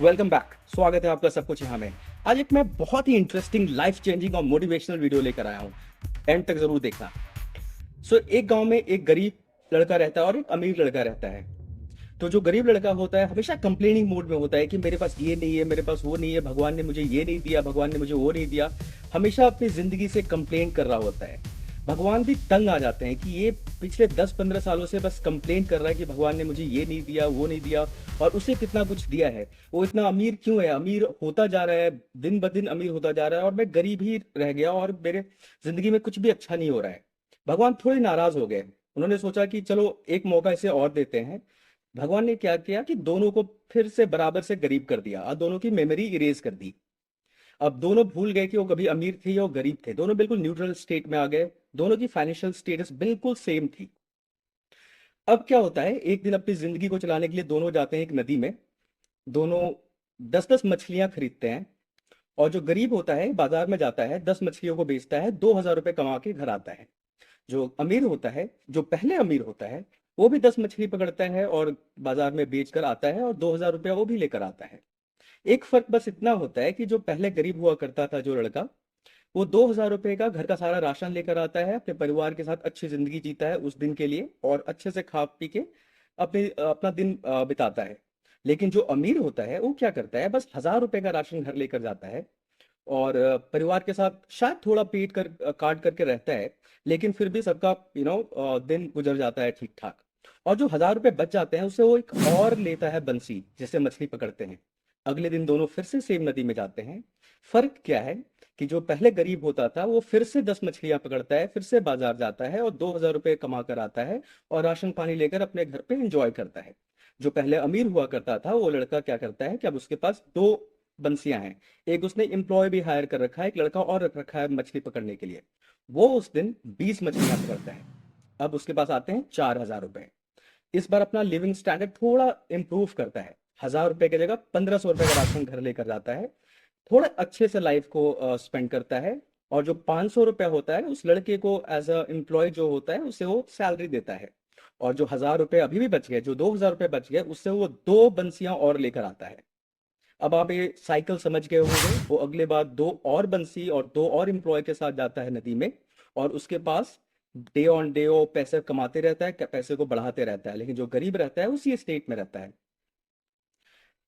Welcome back. स्वागत है आपका सब कुछ यहाँ में। आज एक मैं बहुत ही इंटरेस्टिंग लाइफ चेंजिंग और मोटिवेशनल वीडियो लेकर आया हूँ। एंड तक जरूर देखना। एक गांव में एक गरीब लड़का रहता है और एक अमीर लड़का रहता है। तो जो गरीब लड़का होता है हमेशा कंप्लेनिंग मूड में होता है कि मेरे पास ये नहीं है, मेरे पास वो नहीं है, भगवान ने मुझे ये नहीं दिया, भगवान ने मुझे वो नहीं दिया। हमेशा अपनी जिंदगी से कंप्लेन कर रहा होता है। भगवान भी तंग आ जाते हैं कि ये पिछले 10-15 सालों से बस कंप्लेन कर रहा है कि भगवान ने मुझे ये नहीं दिया, वो नहीं दिया, और उसे कितना कुछ दिया है। वो इतना अमीर क्यों है, अमीर होता जा रहा है, दिन ब दिन अमीर होता जा रहा है, और मैं गरीब ही रह गया और मेरे जिंदगी में कुछ भी अच्छा नहीं हो रहा है। भगवान थोड़े नाराज हो गए। उन्होंने सोचा कि चलो एक मौका इसे और देते हैं। भगवान ने क्या किया कि दोनों को फिर से बराबर से गरीब कर दिया और दोनों की मेमोरी इरेज कर दी। अब दोनों भूल गए कि वो कभी अमीर थे या वो गरीब थे। दोनों बिल्कुल न्यूट्रल स्टेट में आ गए। दोनों की फाइनेंशियल स्टेटस बिल्कुल सेम थी। अब क्या होता है, एक दिन अपनी जिंदगी को चलाने के लिए दोनों जाते हैं एक नदी में। दोनों 10-10 मछलियां खरीदते हैं। और जो गरीब होता है बाजार में जाता है, 10 मछलियों को बेचता है, 2,000 रुपए कमा के घर आता है। जो अमीर होता है, जो पहले अमीर होता है, वो भी 10 मछली पकड़ता है और बाजार में बेच कर आता है और 2,000 रुपया वो भी लेकर आता है। एक फर्क बस इतना होता है कि जो पहले गरीब हुआ करता था जो लड़का, वो 2,000 रुपए का घर का सारा राशन लेकर आता है, अपने परिवार के साथ अच्छी जिंदगी जीता है उस दिन के लिए और अच्छे से खा पी के अपना दिन बिताता है। लेकिन जो अमीर होता है वो क्या करता है, बस 1,000 रुपए का राशन घर लेकर जाता है और परिवार के साथ शायद थोड़ा काट करके रहता है। लेकिन फिर भी सबका दिन गुजर जाता है ठीक ठाक। और जो 1,000 रुपए बच जाते हैं उससे वो एक और लेता है बंसी जिससे मछली पकड़ते हैं। अगले दिन दोनों फिर से सेम नदी में जाते हैं। फर्क क्या है कि जो पहले गरीब होता था वो फिर से 10 मछलियां पकड़ता है, फिर से बाजार जाता है और 2,000 रुपए कमा कर आता है और राशन पानी लेकर अपने घर पे एंजॉय करता है। जो पहले अमीर हुआ करता था वो लड़का क्या करता है कि अब उसके पास दो बंसियां हैं। एक उसने एम्प्लॉय भी हायर कर रखा है, एक लड़का और रख रखा है मछली पकड़ने के लिए। वो उस दिन 20 मछलियां पकड़ता है। अब उसके पास आते हैं 4,000 रुपए। इस बार अपना लिविंग स्टैंडर्ड थोड़ा इंप्रूव करता है। 1,000 रुपए की जगह 1,500 रुपए का राशन घर लेकर जाता है। थोड़ा अच्छे से लाइफ को स्पेंड करता है। और जो 500 रुपया होता है उस लड़के को एज अ एम्प्लॉय जो होता है उसे वो सैलरी देता है। और जो 1,000 रुपए अभी भी बच गए, जो 2,000 रुपए बच गए, उससे वो दो बंसियां और लेकर आता है। अब आप ये साइकिल समझ गए होंगे। वो अगले बार दो और बंसी और दो और एम्प्लॉय के साथ जाता है नदी में। और उसके पास डे ऑन डे वो पैसे कमाते रहता है, पैसे को बढ़ाते रहता है। लेकिन जो गरीब रहता है उसी स्टेट में रहता है।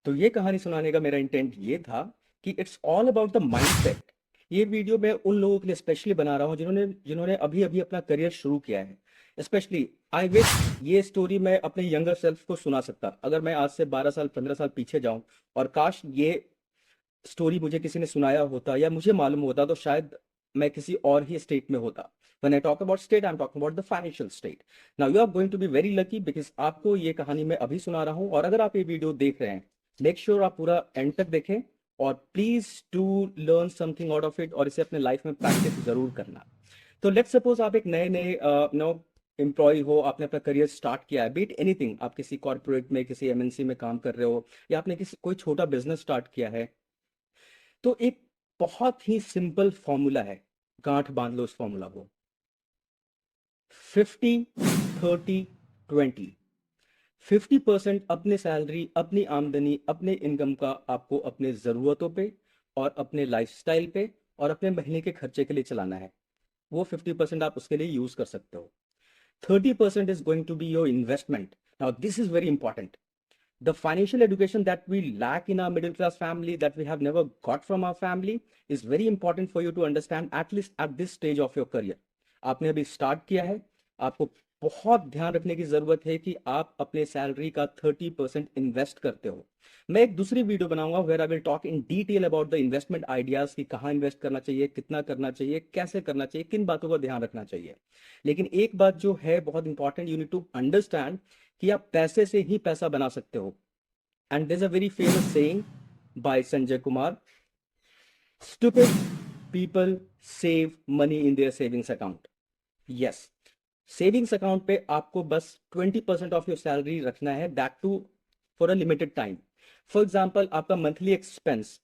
तो ये कहानी सुनाने का मेरा इंटेंट ये था कि it's all about the mindset. ये वीडियो मैं उन लोगों के लिए स्पेशली बना रहा हूँ जिन्होंने जिन्होंने अभी अभी अपना करियर शुरू किया है। स्पेशली आई विश ये स्टोरी मैं अपने यंगर सेल्फ को सुना सकता। अगर मैं आज से 12 साल 15 साल पीछे जाऊं और काश ये स्टोरी मुझे किसी ने सुनाया होता या मुझे मालूम होता, तो शायद मैं किसी और ही स्टेट में होता। When I talk about state, I'm talking about the financial state. Now you are going to be very lucky because आपको ये कहानी मैं अभी सुना रहा हूँ। और अगर आप ये वीडियो देख रहे हैं, मेक श्योर आप पूरा एंड तक देखें और please to learn something out of it और इसे अपने लाइफ में प्रैक्टिस जरूर करना। तो लेट्स सपोज आप एक नए नए नो एम्प्लॉय हो, आपने अपना करियर स्टार्ट किया है, बीट एनीथिंग। आप किसी कॉर्पोरेट में, किसी एमएनसी में काम कर रहे हो, या आपने किसी कोई छोटा बिजनेस स्टार्ट किया है। तो एक बहुत ही सिंपल फॉर्मूला है, गांठ बांध लो इस फॉर्मूला को। 50-30-20। 50% अपने सैलरी, अपनी आमदनी, अपने इनकम का आपको अपने ज़रूरतों पे और अपने लाइफस्टाइल पे और अपने महीने के खर्चे के लिए चलाना है। वो 50% आप उसके लिए यूज कर सकते हो। 30% is going to be your investment. Now this is very important. The financial education that we lack in our middle class family, that we have never got from our family, is very important for you to understand at least at this stage of your career. आपने अभी start किया है, आपको बहुत ध्यान रखने की जरूरत है कि आप अपने सैलरी का 30% इन्वेस्ट करते हो। मैं एक दूसरी वीडियो बनाऊंगा where I will talk in detail about the investment ideas कि कहाँ इन्वेस्ट करना चाहिए, कितना करना चाहिए, कैसे करना चाहिए, किन बातों का ध्यान रखना चाहिए। लेकिन एक बात जो है बहुत important, you need to understand कि आप पैसे से ही पैसा बना सकते हो। And there is a very famous saying by Sanjay Kumar, stupid people save money in their savings account. Yes, savings account पे आपको बस 20% ऑफ योर सैलरी रखना है, that too for a limited time. For example, आपका मंथली एक्सपेंस,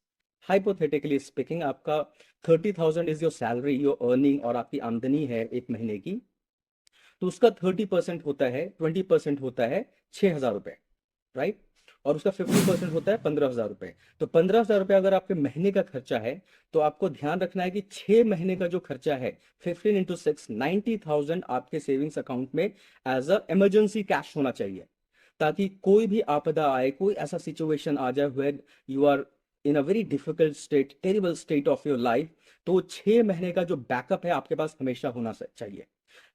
हाइपोथेटिकली स्पीकिंग, आपका 30,000 is your salary, your earning, और आपकी आमदनी है एक महीने की। तो उसका 30% होता है, 20% होता है 6,000 रुपए, राइट। और उसका 50% होता है 15,000 रुपए। तो 15,000 रुपए अगर आपके महीने का खर्चा है, तो आपको ध्यान रखना है कि 6 महीने का जो खर्चा है 15 इंटू 6 90,000 आपके सेविंग्स अकाउंट में एज अ इमरजेंसी कैश होना चाहिए, ताकि कोई भी आपदा आए, कोई ऐसा सिचुएशन आ जाए where you are in a very difficult state, terrible state of your life, तो 6 महीने का जो बैकअप है आपके पास हमेशा होना चाहिए।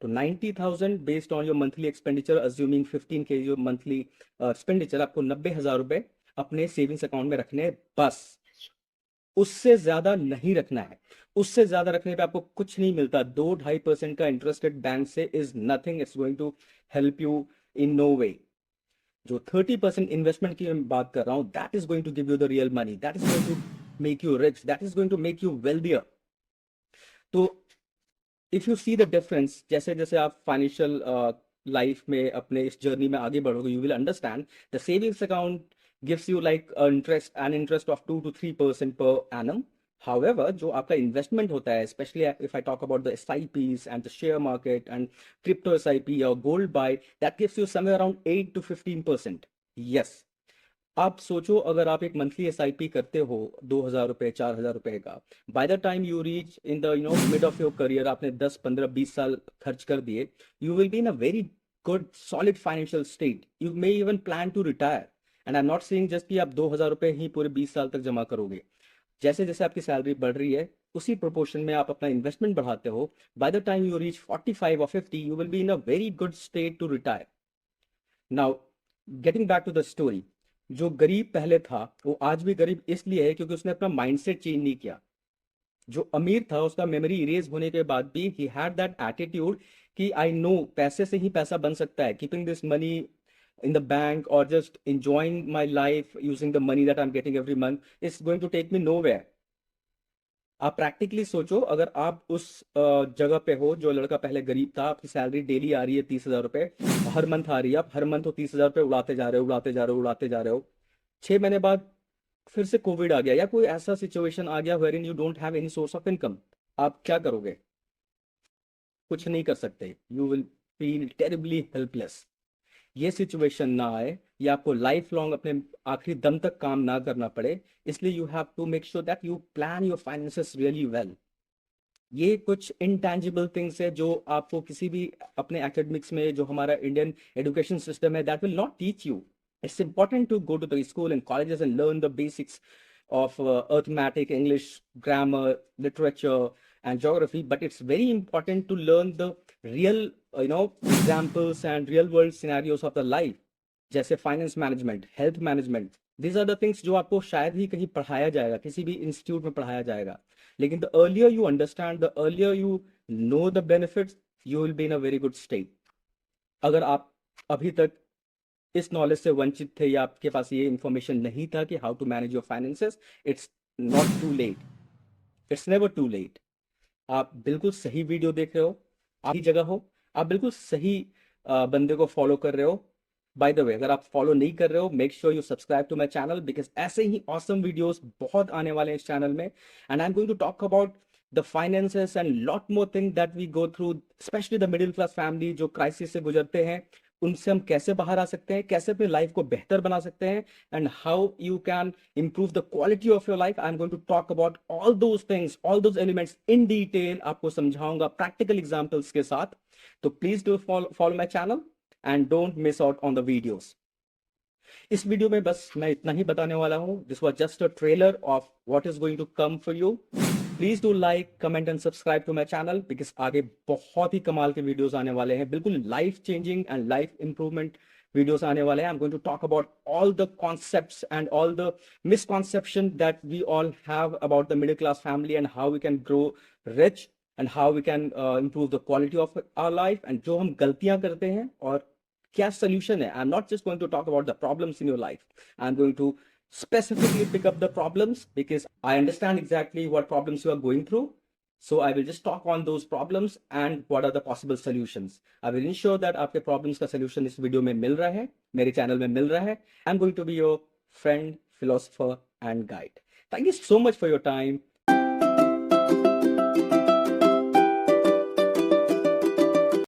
तो 90,000 based on your monthly expenditure, assuming 15 के जो मंथली एक्सपेंडिचर, आपको 90,000 रुपए अपने सेविंग्स अकाउंट में रखने हैं बस। उससे ज्यादा नहीं रखना है। उससे ज्यादा रखने पे आपको कुछ नहीं मिलता। 2-2.5% का इंटरेस्टेड बैंक से is nothing, it's going to help you in no way. जो 30% इन्वेस्टमेंट की मैं बात कर रहा हूं, that is going to give you the real money, that is going to make you rich, that is going to make you wealthier. तो if you see the difference, जैसे जैसे आप फाइनेंशियल लाइफ में अपने इस जर्नी में आगे बढ़ोगे, you will understand the savings account gives you like interest of 2 to 3% per annum. However, जो आपका इन्वेस्टमेंट होता है, specially if I talk about the SIPs and the share market and crypto SIP और gold buy, that gives you somewhere around 8 to 15%। Yes, आप सोचो अगर आप एक मंथली SIP करते हो 2,000 रुपए, 4,000 रुपए का, by the time you reach in the mid of your career, आपने 10, 15, 20 साल खर्च कर दिए, you will be in a very good solid financial state, you may even plan to retire. And I am not saying just कि आप 2,000 रुपए ही पूरे 20 साल तक जमा करोगे। जैसे जैसे आपकी सैलरी बढ़ रही है, उसी प्रोपोर्शन में आप अपना इन्वेस्टमेंट बढ़ाते हो, by the time you reach 45 or 50, you will be in a very good state to retire. Now getting back to the story, जो गरीब पहले था वो आज भी गरीब इसलिए है क्योंकि उसने अपना माइंडसेट चेंज नहीं किया। जो अमीर था उसका मेमोरी इरेज होने के बाद भी ही हैड दैट एटीट्यूड कि आई नो पैसे से ही पैसा बन सकता है, keeping this money in the bank or just enjoying my life using the money that I'm getting every month is going to take me nowhere। आप practically सोचो, अगर आप उस जगह पे हो जो लड़का पहले गरीब था, आपकी सैलरी डेली आ रही है 30,000 रुपए, हर मंथ आ रही है, आप हर मंथ वो 30,000 रुपए उड़ाते जा रहे हो, उड़ाते जा रहे हो, उड़ाते जा रहे हो। 6 महीने बाद फिर से कोविड आ गया या कोई ऐसा सिचुएशन आ गया where in you don't have any source of income, आप क्या करोगे? कुछ नहीं कर सकते। You will feel terribly helpless. ये सिचुएशन ना आए, या आपको लाइफ लॉन्ग अपने आखिरी दम तक काम ना करना पड़े, इसलिए you have to make sure that you plan your finances really well. ये कुछ इंटेंजिबल थिंग्स है जो आपको किसी भी अपने एकेडमिक्स में, जो हमारा इंडियन एजुकेशन सिस्टम है, that will not teach you. It's important to go to the school and colleges and learn the basics of arithmetic, English, grammar, literature, and geography. But it's very important to learn the real, examples and real world scenarios of the life. जैसे finance management, health management, these are the things जो आपको शायद ही कहीं पढ़ाया जाएगा, किसी भी institute में पढ़ाया जाएगा। लेकिन the earlier you understand, the earlier you know the benefits, you will be in a very good state. अगर आप अभी तक इस नॉलेज से वंचित थे या आपके पास ये इंफॉर्मेशन नहीं था कि how to manage your finances, it's not too late, it's never too late. आप बिल्कुल सही वीडियो देख रहे हो, आप ही जगह हो, आप बिल्कुल सही बंदे को फॉलो कर रहे हो। बाय द वे, अगर आप फॉलो नहीं कर रहे हो, make sure you subscribe to my channel, because ऐसे ही ऑसम वीडियोस बहुत आने वाले हैं इस चैनल में। And I am going to talk about the finances and lot more thing that we go through, specially the middle class family जो crisis से गुजरते हैं, उनसे हम कैसे बाहर आ सकते हैं, कैसे अपनी लाइफ को बेहतर बना सकते हैं, and how you can improve the quality of your life। I'm going to talk about all those things, all those elements in detail, आपको समझाऊंगा practical examples के साथ। तो please do follow my channel and don't miss out on the videos। इस video में बस मैं इतना ही बताने वाला हूं। This was just a trailer of what is going to come for you. Please do like, comment and subscribe to my channel, because आगे बहुत ही कमाल के वीडियोस आने वाले हैं, बिल्कुल life changing and life improvement videos आने वाले हैं। I am going to talk about all the concepts and all the misconception that we all have about the middle class family and how we can grow rich and how we can improve the quality of our life, and जो हम गलतियां करते हैं और क्या solution है। I'm not just going to talk about the problems in your life, I'm going to specifically pick up the problems because I understand exactly what problems you are going through, so I will just talk on those problems and what are the possible solutions। I will ensure that आपके problems का solution इस video में मिल रहा है, मेरे channel में मिल रहा है। I'm going to be your friend, philosopher and guide। Thank you so much for your time।